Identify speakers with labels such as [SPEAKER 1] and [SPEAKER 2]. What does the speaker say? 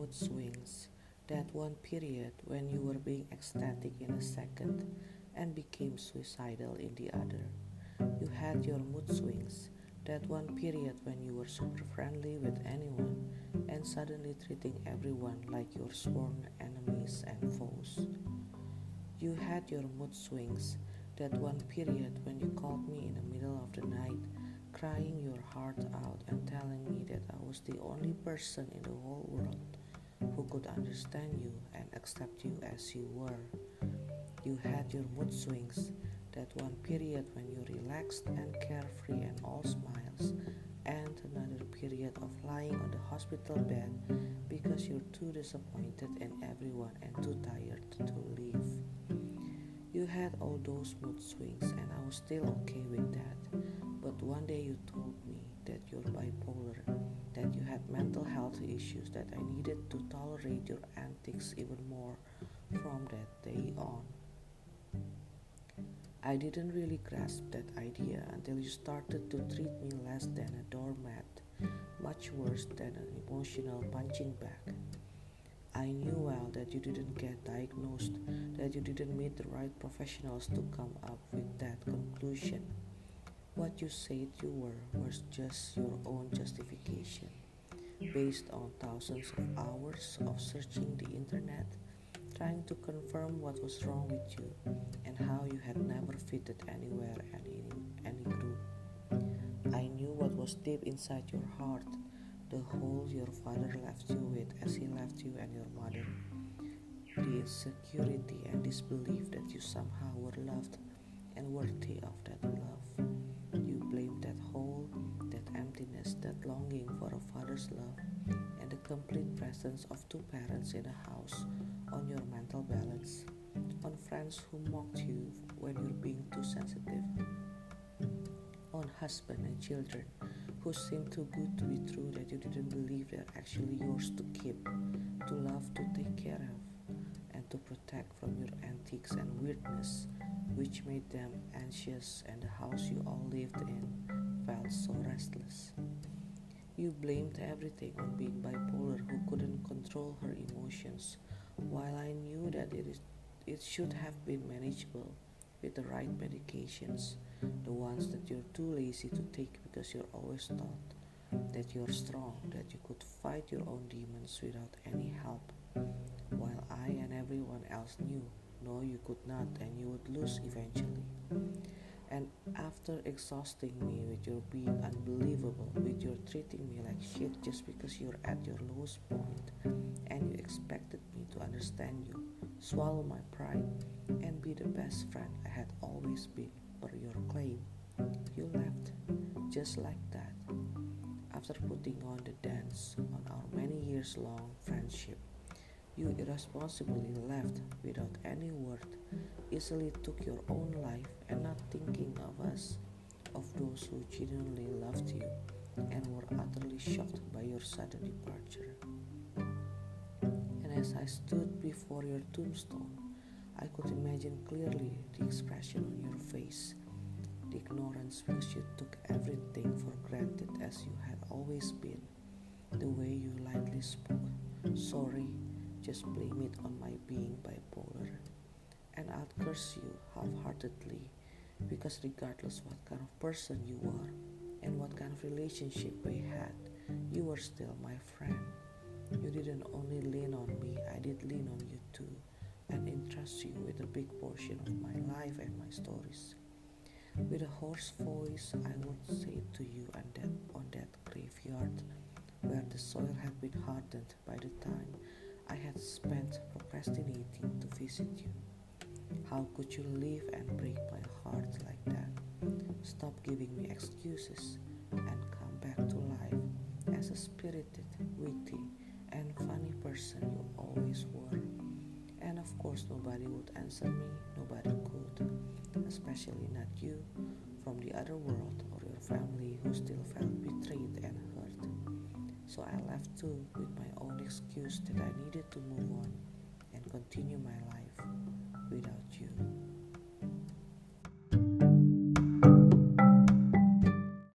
[SPEAKER 1] mood swings, that one period when you were being ecstatic in a second and became suicidal in the other. You had your mood swings, that one period when you were super friendly with anyone and suddenly treating everyone like your sworn enemies and foes. You had your mood swings, that one period when you called me in the middle of the night, crying your heart out and telling me that I was the only person in the whole world who could understand you and accept you as you were. You had your mood swings, that one period when you relaxed and carefree and all smiles, and another period of lying on the hospital bed because you're too disappointed in everyone and too tired to leave. You had all those mood swings, and I was still okay with that. But one day you told me that you're bipolar, that you had mental health issues, that I needed to tolerate your antics even more from that day on. I didn't really grasp that idea until you started to treat me less than a doormat, much worse than an emotional punching bag. I knew well that you didn't get diagnosed, that you didn't meet the right professionals to come up with that conclusion. What you said you were was just your own justification, based on thousands of hours of searching the internet, trying to confirm what was wrong with you and how you had never fitted anywhere and in any group. I knew what was deep inside your heart, the hole your father left you with as he left you and your mother, the insecurity and disbelief that you somehow were loved and worthy of that love. You blamed that hole, that emptiness, that longing for a father's love, and the complete presence of two parents in a house on your mental balance, on friends who mocked you when you're being too sensitive, on husband and children who seemed too good to be true that you didn't believe they're actually yours to keep, to love, to take care of, and to protect from your antics and weirdness, which made them anxious and the house you all lived in felt so restless. You blamed everything on being bipolar who couldn't control her emotions, while I knew that it should have been manageable with the right medications, the ones that you're too lazy to take because you're always taught that you're strong, that you could fight your own demons without any help, while I and everyone else knew no, you could not, and you would lose eventually. And after exhausting me with your being unbelievable, with your treating me like shit just because you're at your lowest point, and you expected me to understand you, swallow my pride, and be the best friend I had always been, per your claim, you left, just like that, after putting on the dance on our many years long friendship. You irresponsibly left without any word, easily took your own life and not thinking of us, of those who genuinely loved you and were utterly shocked by your sudden departure. And as I stood before your tombstone, I could imagine clearly the expression on your face, the ignorance because you took everything for granted as you had always been, the way you lightly spoke, sorry, just blame it on my being bipolar, and I'd curse you half-heartedly because regardless what kind of person you are and what kind of relationship we had, you were still my friend. You didn't only lean on me, I did lean on you too, and entrust you with a big portion of my life and my stories. With a hoarse voice, I would say to you on that graveyard where the soil had been hardened by the time I had spent procrastinating to visit you. How could you leave and break my heart like that? Stop giving me excuses and come back to life as a spirited, witty, and funny person you always were. And of course, nobody would answer me, nobody could, especially not you from the other world or your family who still felt betrayed and hurt. So I left too with my own excuse that I needed to move on and continue my life without you.